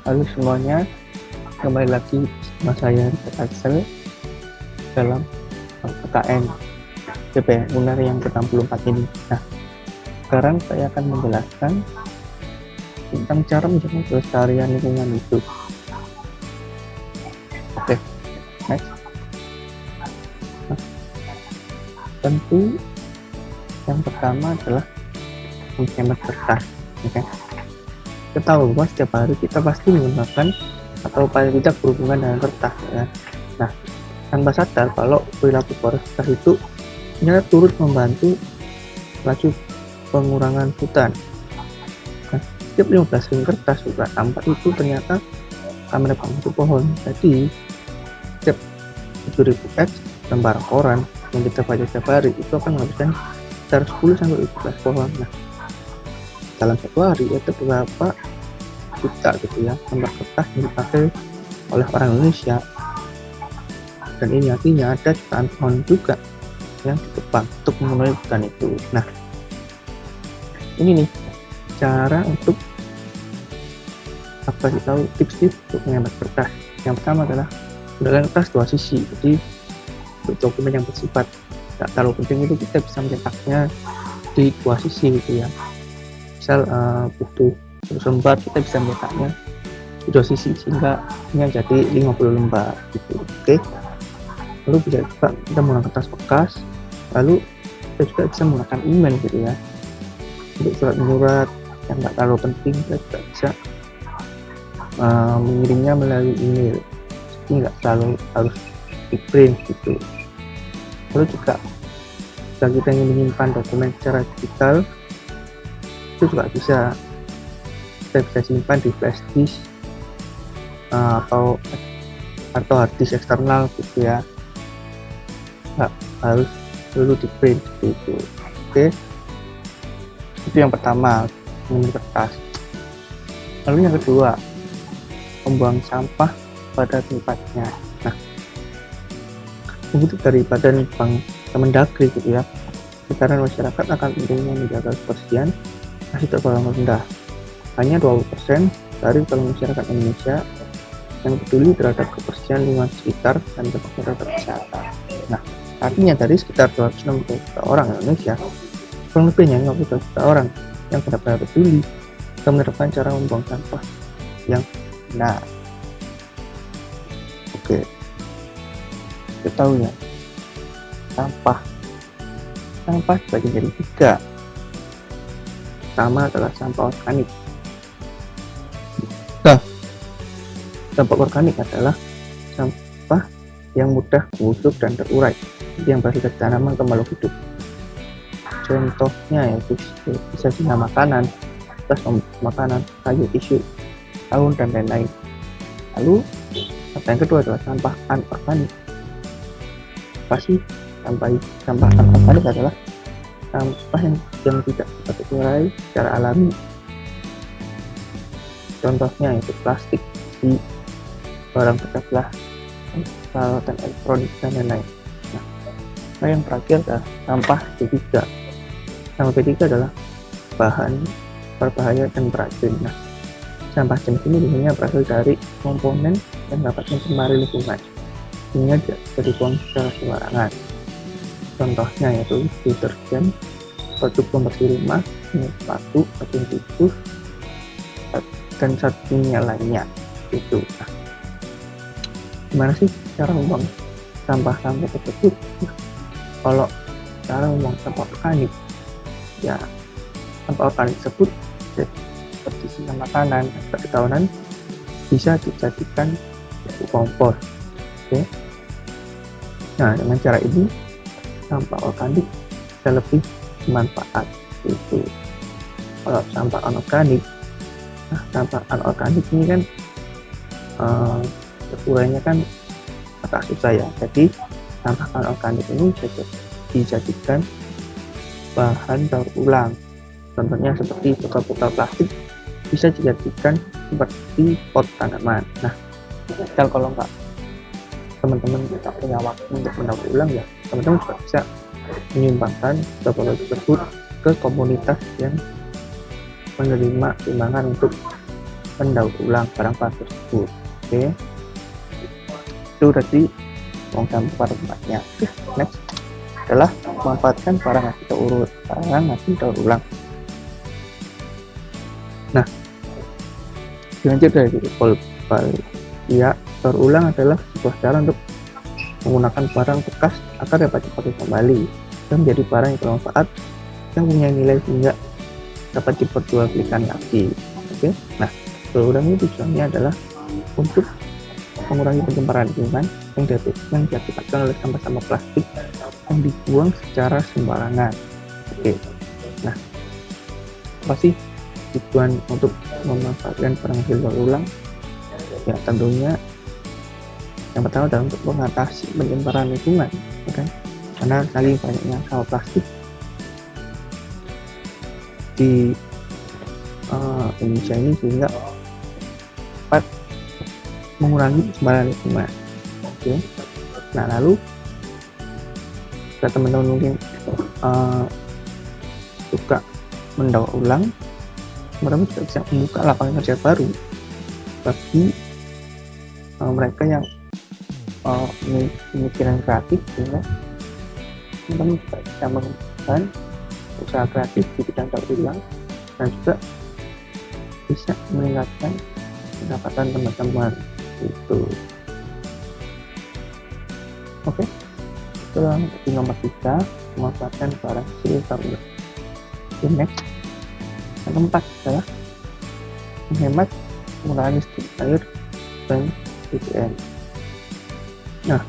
Halo semuanya, kembali lagi sama saya Axel dalam PKN CPN Uner yang ke-64 ini. Nah, sekarang saya akan menjelaskan tentang cara menjaga kelestarian lingkungan hidup. Oke, next. Nah, tentu yang pertama adalah menghemat kertas. Oke. Kita tahu bahwa setiap hari kita pasti menggunakan atau paling tidak berhubungan dengan kertas ya. Nah, tanpa sadar kalau perilaku boros kertas itu ternyata turut membantu laju pengurangan hutan. Nah, setiap 15 ring kertas juga sampah itu ternyata akan menebang satu pohon. Jadi setiap 7.000 X lembar koran yang kita baca setiap hari itu akan menghabiskan sekitar 10 sampai 15 pohon. Nah, dalam satu hari ada beberapa juta gitu ya lembar kertas yang dipakai oleh orang Indonesia, dan ini artinya ada jutaan pohon juga yang ditebang untuk memenuhi hutan itu. Nah, ini nih cara untuk kasih tahu tips-tips untuk menghemat kertas. Yang pertama adalah gunakan kertas dua sisi. Jadi untuk dokumen yang bersifat tidak terlalu penting itu kita bisa mencetaknya di dua sisi gitu ya. Misal butuh 100 lembar, kita bisa mencetaknya di dua sisi sehingga ini jadi 50 lembar gitu. Oke. Lalu bisa juga kita menggunakan kertas bekas, lalu kita juga bisa menggunakan email gitu ya. Untuk surat-surat yang tidak terlalu penting kita juga bisa mengirimnya melalui email, jadi nggak selalu harus di print gitu. Lalu juga jika kita ingin menyimpan dokumen secara digital, itu juga bisa simpan di flash disk atau hard disk eksternal gitu ya, nggak harus dulu di print gitu. Oke, itu yang pertama, mengenai kertas. Lalu yang kedua, membuang sampah pada tempatnya. Nah, mengutip dari Badan Bank Kemendagri gitu ya, kesadaran masyarakat akan pentingnya menjaga kebersihan masih tergolong rendah. Hanya 20% dari total masyarakat Indonesia yang peduli terhadap kebersihan lingkungan sekitar dan protokol kesehatan. Nah, artinya dari sekitar 260 juta orang Indonesia, kurang lebihnya 50 juta orang yang benar-benar peduli dan menerapkan cara membuang sampah yang benar. Oke, kita tahu ya, sampah dibagi jadi 3. Pertama adalah sampah organik. Nah, sampah organik adalah sampah yang mudah busuk dan terurai, yang berasal dari tanaman atau makhluk hidup. Contohnya yaitu bisa sisa makanan, bekas makanan, kayu, tisu, daun, dan lain-lain. Lalu yang kedua adalah sampah anorganik. Apa sih sampah anorganik? Adalah sampah yang tidak dapat terurai secara alami. Contohnya itu plastik, di barang bekas lah, peralatan elektronik, dan lain-lain. Nah, yang terakhir adalah sampah B3. Sampah B3 adalah bahan berbahaya dan beracun. Nah, sampah jenis ini biasanya berasal dari komponen yang dapat mencemari lingkungan, sehingga tidak bisa dibuang secara sembarangan. Contohnya yaitu deterjen, produk pembersih rumah, sepatu, sabun tikus, dan satunya lainnya itu. Nah, gimana sih cara membuang sampah-sampah tersebut? Kalau cara membuang sampah organik, ya sampah organik tersebut seperti sisa makanan atau daun bisa dijadikan kompos. Oke. Nah, dengan cara ini sampah organik bisa lebih bermanfaat itu. Kalau sampah anorganik, sampah anorganik ini kan terurainya kan agak susah ya. Jadi sampah anorganik ini bisa dijadikan bahan daur ulang. Contohnya seperti botol-botol plastik bisa dijadikan seperti pot tanaman. Nah, kalau nggak teman-teman tidak punya waktu untuk mendaur ulang, ya teman-teman juga bisa menyumbangkan botol tersebut ke komunitas yang menerima sumbangan untuk mendaur ulang barang plastik tersebut. Oke, itu berarti pada tempatnya. Oke, next adalah memanfaatkan barang hasil daur ulang. Nah, dilanjut dari ya, daur ulang adalah sebuah cara untuk menggunakan barang bekas agar dapat dipakai kembali dan menjadi barang yang bermanfaat yang punya nilai sehingga dapat diperjualbelikan lagi. Oke, nah daur ulang ini tujuannya adalah untuk mengurangi pencemaran lingkungan yang diakibatkan oleh sampah-sampah plastik yang dibuang secara sembarangan. Oke, nah apa sih tujuan untuk memanfaatkan barang hasil daur ulang? Ya tentunya yang pertama adalah untuk mengatasi pencemaran lingkungan, ya kan? Karena saling banyaknya sampah plastik di Indonesia ini sehingga dapat mengurangi pencemaran lingkungan. Oke, nah lalu jika teman-teman mungkin suka mendaur ulang, teman-teman juga bisa membuka lapangan kerja baru bagi mereka yang pemikiran kreatif, sehingga teman-teman juga bisa mengembangkan usaha kreatif di bidang daur ulang dan juga bisa meningkatkan pendapatan teman-teman itu. Oke, setelah di nomor 3, memanfaatkan barang hasil daur ulang. Next, yang keempat adalah menghemat penggunaan listrik, air, dan BBM. Nah,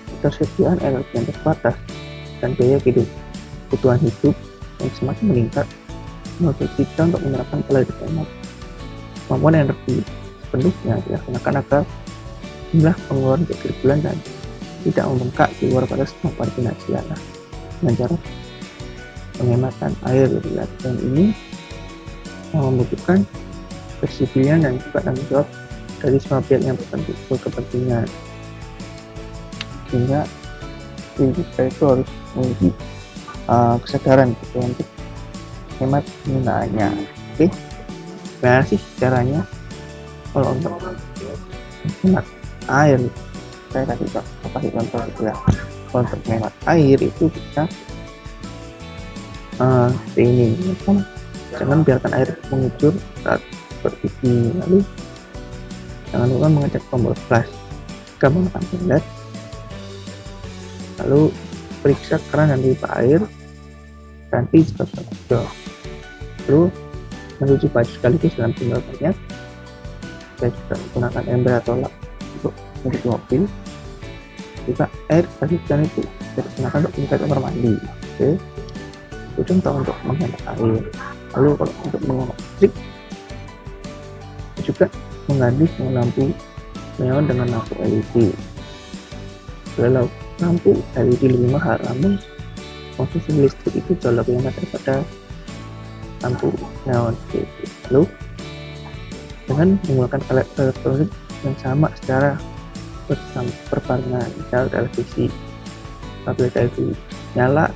ketersediaan energi yang terbatas dan biaya kebutuhan hidup yang semakin meningkat menuntut kita untuk menerapkan pola hidup hemat. Kemampuan energi sepenuhnya dilaksanakan agar jumlah pengeluaran tiap bulan dan tidak membengkak di luar batas kemampuan finansial. Dengan cara penghematan air dan ini membutuhkan kedisiplinan dan juga tanggung jawab dari semua pihak yang berkepentingan, sehingga kita itu harus memiliki kesadaran gitu untuk hemat penggunaannya. Oke, gimana sih caranya kalau untuk hemat air? Saya kasih contoh gitu ya. Kalau untuk hemat air itu kita ini jangan biarkan air mengucur saat bercuci. Lalu jangan lupa mengecek tombol flash jika menggunakan toilet. Lalu periksa keran dan pipa air, ganti jika sudah bocor. Lalu mencuci baju sekaligus dalam jumlah banyak. Saya juga menggunakan ember atau lap untuk mencuci mobil. Jika air hujan itu saya gunakan untuk mengikat kamar mandi. Oke, itu contoh untuk menghemat air. Lalu kalau untuk menghemat listrik, juga mengganti lampu neon dengan lampu LED. Kalau lampu LED lebih mahal, namun konsumsi listrik itu jauh lebih hemat daripada lampu neon. Lalu dengan menggunakan alat elektronik yang sama secara berbarengan, misal televisi, kabel TV nyala,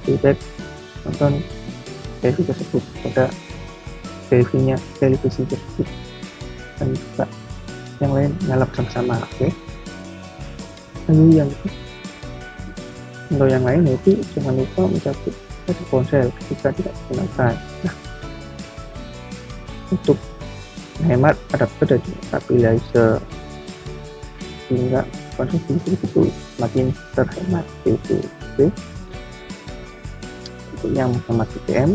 feedback nonton televisi tersebut pada televisi tersebut, dan juga yang lain nyala bersama-sama. Oke. Lalu untuk yang lain yaitu jangan lupa mencabut ponsel ketika tidak digunakan. Nah, untuk menghemat adapter dan stabilizer sehingga konsumsi listrik itu semakin terhemat itu. Oke. Untuk yang menghemat BBM,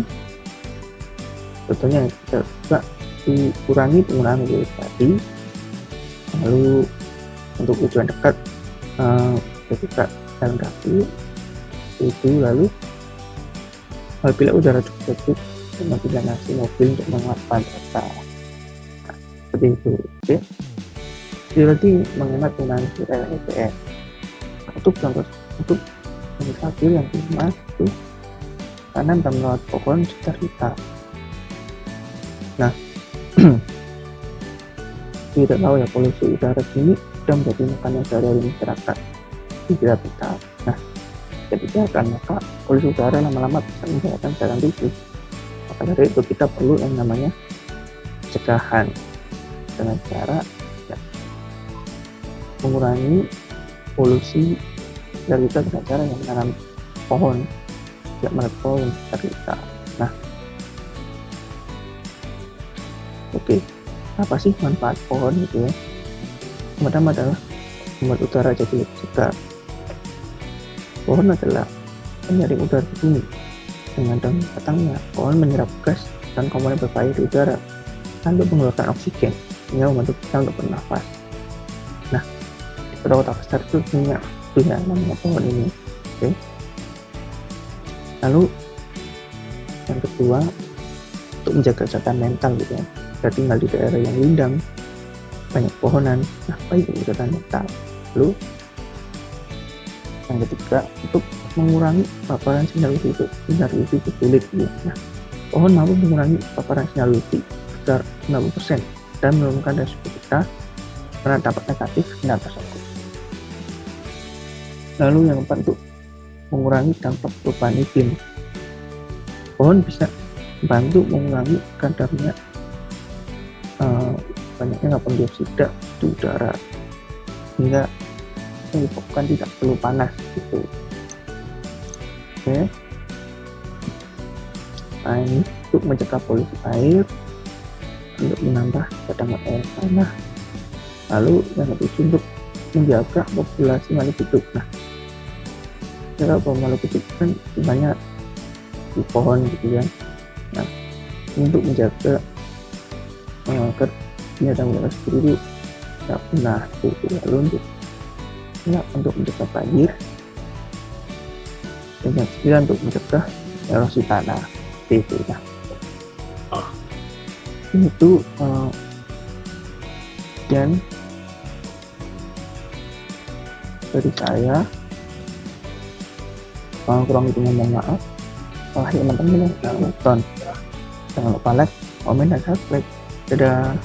contohnya kita juga dikurangi penggunaan mobil tadi. Lalu untuk tujuan dekat ketika jalan kaki itu, lalu apabila udara cukup memventilasi mobil untuk menguatkan data. Nah, seperti itu. Oke, berarti menghemat penggunaan BBM. Untuk contoh, untuk mobil yang rumah itu tanam dan merawat pohon sekitar kita. Nah, tidak tahu ya, polusi udara ini sudah menjadi makanan sehari-hari masyarakat di kita. Nah, ketika maka polusi udara lama-lama bisa membahayakan jalan tubuh. Maka dari itu kita perlu yang namanya pencegahan dengan cara ya, mengurangi polusi dari kita dengan cara yang menanam pohon, tidak menanam pohon dari kita. Nah, oke, apa sih manfaat pohon gitu ya? Pertama adalah membuat udara jadi lebih segar. Pohon adalah penyaring udara di bumi. Dengan daun batangnya, pohon menyerap gas dan komponen berbahaya di udara lalu mengeluarkan oksigen sehingga membantu kita untuk bernafas. Nah, di kota besar itu punya namanya pohon ini. Oke. Lalu yang kedua, untuk menjaga kesehatan mental gitu ya. Kita tinggal di daerah yang rindang, banyak pohonan, nah baik untuk kesehatan mental. Lalu yang ketiga, untuk mengurangi paparan sinar UV ke kulit gitu. Nah, pohon mampu mengurangi paparan sinar UV sekitar 60% dan menurunkan resiko kita karena dampak negatif sinar tersebut. Lalu yang keempat, untuk mengurangi dampak perubahan iklim. Pohon bisa membantu mengurangi kadarnya banyaknya karbon dioksida di udara sehingga menyebabkan tidak perlu panas gitu. Oke. Nah, ini untuk mencegah polusi air, untuk menambah cadangan air tanah. Lalu yang ketujuh, untuk menjaga populasi makhluk hidup. Nah, jaga makhluk hidup kan banyak di pohon gitu ya. Nah, untuk menjaga agar binatang-binatang seperti itu tidak punah gitu. Lalu untuk mencegah banjir dan yang ketiga untuk mencegah erosi tanah itu. Nah, itu dan dari saya kurang itu mohon maaf. Teman-teman yang nonton, jangan lupa like, komen, dan subscribe. Dadah.